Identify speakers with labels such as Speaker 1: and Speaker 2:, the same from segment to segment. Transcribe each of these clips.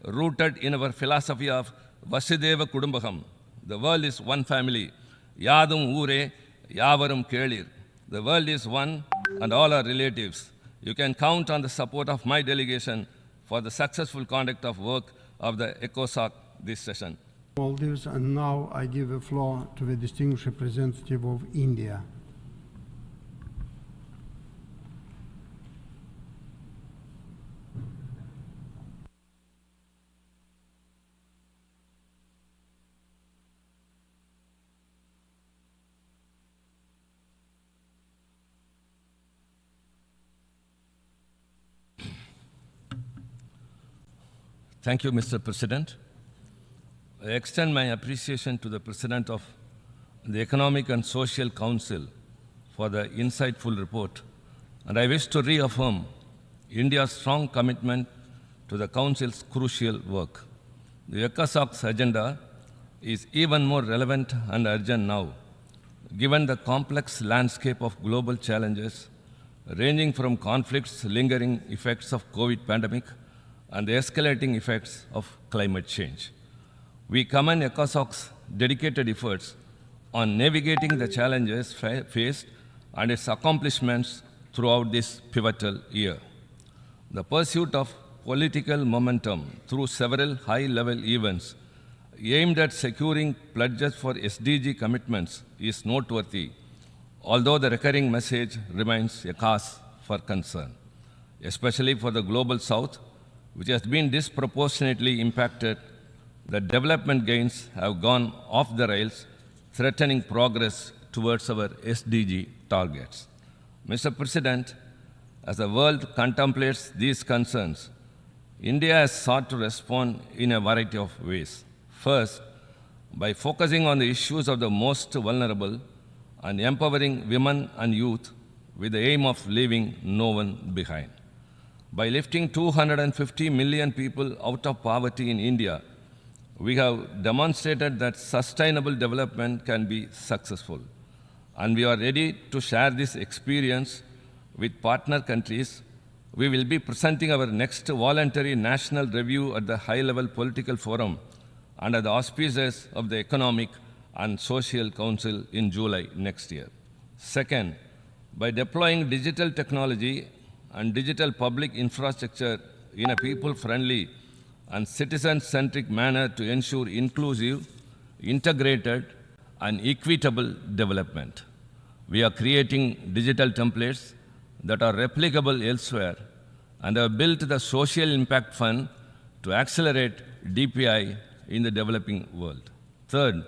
Speaker 1: rooted in our philosophy of Vasudeva Kudumbakam. The world is one family. Yadum Ure, Yavarum Kelir. The world is one and all are relatives. You can count on the support of my delegation for the successful conduct of work of the ECOSOC this session.
Speaker 2: Maldives, and now I give the floor to the distinguished representative of India.
Speaker 1: Thank you, Mr. President. I extend my appreciation to the President of the Economic and Social Council for the insightful report, and I wish to reaffirm India's strong commitment to the Council's crucial work. The ECOSOC's agenda is even more relevant and urgent now, given the complex landscape of global challenges ranging from conflicts, lingering effects of COVID pandemic, and the escalating effects of climate change. We commend ECOSOC's dedicated efforts on navigating the challenges faced and its accomplishments throughout this pivotal year. The pursuit of political momentum through several high-level events aimed at securing pledges for SDG commitments is noteworthy, although the recurring message remains a cause for concern, especially for the Global South, which has been disproportionately impacted. The development gains have gone off the rails, threatening progress towards our SDG targets. Mr. President, as the world contemplates these concerns, India has sought to respond in a variety of ways. First, by focusing on the issues of the most vulnerable and empowering women and youth with the aim of leaving no one behind. By lifting 250 million people out of poverty in India, we have demonstrated that sustainable development can be successful. And we are ready to share this experience with partner countries. We will be presenting our next voluntary national review at the high-level political forum under the auspices of the Economic and Social Council in July next year. Second, by deploying digital technology and digital public infrastructure in a people-friendly and citizen-centric manner to ensure inclusive, integrated, and equitable development. We are creating digital templates that are replicable elsewhere and have built the Social Impact Fund to accelerate DPI in the developing world. Third,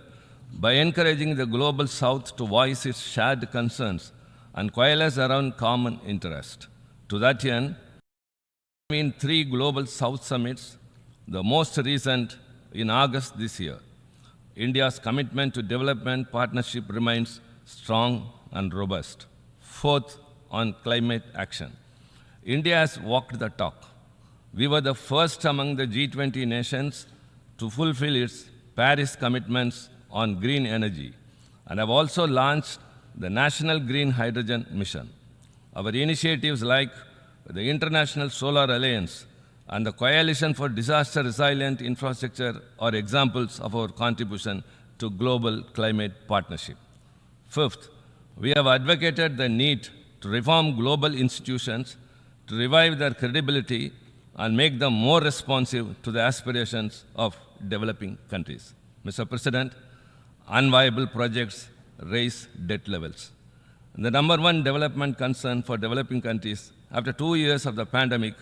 Speaker 1: by encouraging the Global South to voice its shared concerns and coalesce around common interest. To that end, in 3 Global South summits, the most recent in August this year, India's commitment to development partnership remains strong and robust. Fourth, on climate action. India has walked the talk. We were the first among the G20 nations to fulfill its Paris commitments on green energy and have also launched the National Green Hydrogen Mission. Our initiatives like the International Solar Alliance and the Coalition for Disaster Resilient Infrastructure are examples of our contribution to global climate partnership. Fifth, we have advocated the need to reform global institutions to revive their credibility and make them more responsive to the aspirations of developing countries. Mr. President, unviable projects raise debt levels. The number one development concern for developing countries after 2 years of the pandemic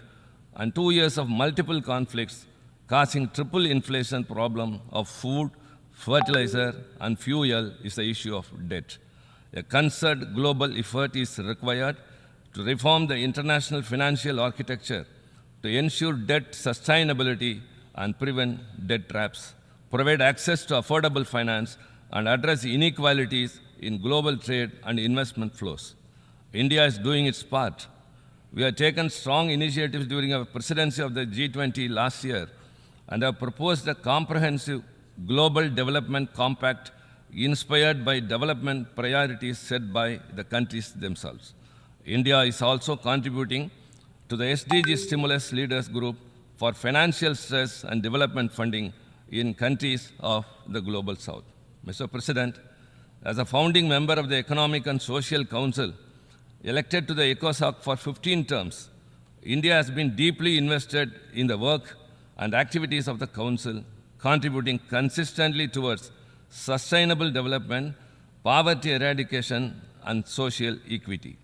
Speaker 1: and 2 years of multiple conflicts causing triple inflation problem of food, fertilizer, and fuel is the issue of debt. A concerted global effort is required to reform the international financial architecture to ensure debt sustainability and prevent debt traps, provide access to affordable finance, and address inequalities in global trade and investment flows. India is doing its part. We have taken strong initiatives during our presidency of the G20 last year and have proposed a comprehensive global development compact inspired by development priorities set by the countries themselves. India is also contributing to the SDG Stimulus Leaders Group for financial stress and development funding in countries of the Global South. Mr. President, as a founding member of the Economic and Social Council, elected to the ECOSOC for 15 terms, India has been deeply invested in the work and activities of the Council, contributing consistently towards sustainable development, poverty eradication, and social equity.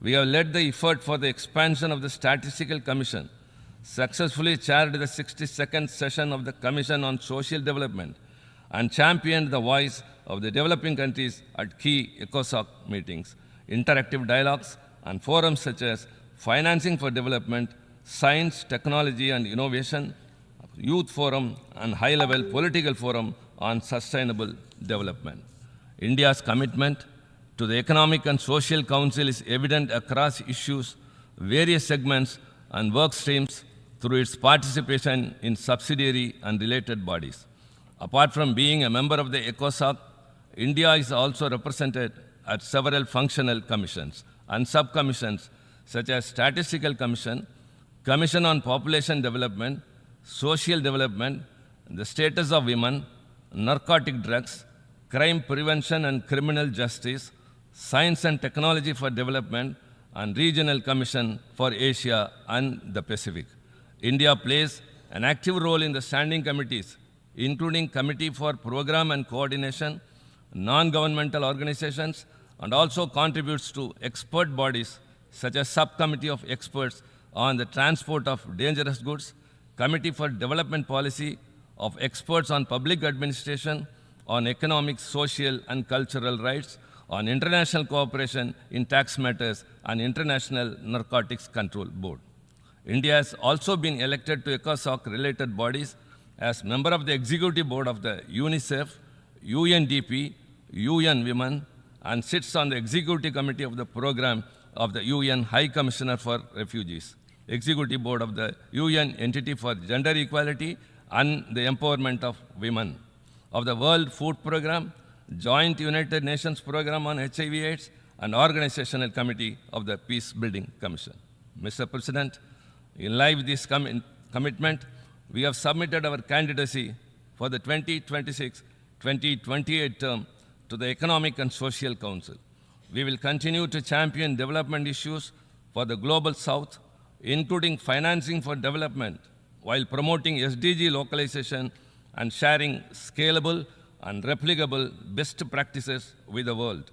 Speaker 1: We have led the effort for the expansion of the Statistical Commission, successfully chaired the 62nd session of the Commission on Social Development, and championed the voice of the developing countries at key ECOSOC meetings, interactive dialogues, and forums such as Financing for Development, Science, Technology and Innovation, Youth Forum, and high-level political forum on sustainable development. India's commitment to the Economic and Social Council is evident across issues, various segments, and work streams through its participation in subsidiary and related bodies. Apart from being a member of the ECOSOC, India is also represented at several functional commissions and subcommissions such as Statistical Commission, Commission on Population Development, Social Development, the Status of Women, Narcotic Drugs, Crime Prevention and Criminal Justice, Science and Technology for Development, and Regional Commission for Asia and the Pacific. India plays an active role in the standing committees, including Committee for Program and Coordination, non-governmental organizations, and also contributes to expert bodies such as Subcommittee of Experts on the Transport of Dangerous Goods, Committee for Development Policy of Experts on Public Administration, on Economic, Social, and Cultural Rights, on International Cooperation in Tax Matters, and International Narcotics Control Board. India has also been elected to ECOSOC-related bodies as member of the Executive Board of the UNICEF, UNDP, UN Women, and sits on the Executive Committee of the Program of the UN High Commissioner for Refugees, Executive Board of the UN Entity for Gender Equality and the Empowerment of Women, of the World Food Program, Joint United Nations Program on HIV/AIDS, and Organizational Committee of the Peace Building Commission. Mr. President, in line with this commitment, we have submitted our candidacy for the 2026-2028 term to the Economic and Social Council. We will continue to champion development issues for the Global South, including financing for development, while promoting SDG localization and sharing scalable and replicable best practices with the world.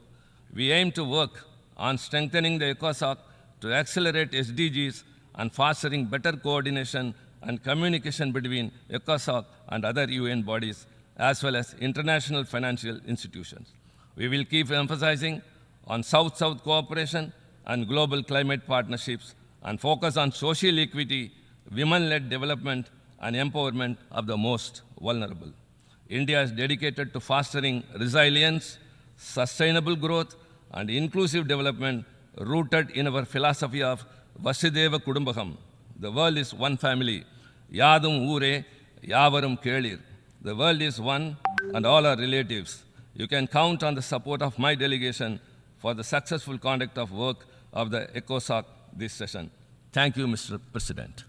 Speaker 1: We aim to work on strengthening the ECOSOC to accelerate SDGs and fostering better coordination and communication between ECOSOC and other UN bodies, as well as international financial institutions. We will keep emphasizing on South-South cooperation and global climate partnerships and focus on social equity, women-led development, and empowerment of the most vulnerable. India is dedicated to fostering resilience, sustainable growth, and inclusive development rooted in our philosophy of Vasudhaiva Kudumbakam. The world is one family. Yadum Ure, Yavarum Kelir. The world is one and all are relatives. You can count on the support of my delegation for the successful conduct of work of the ECOSOC this session. Thank you, Mr. President.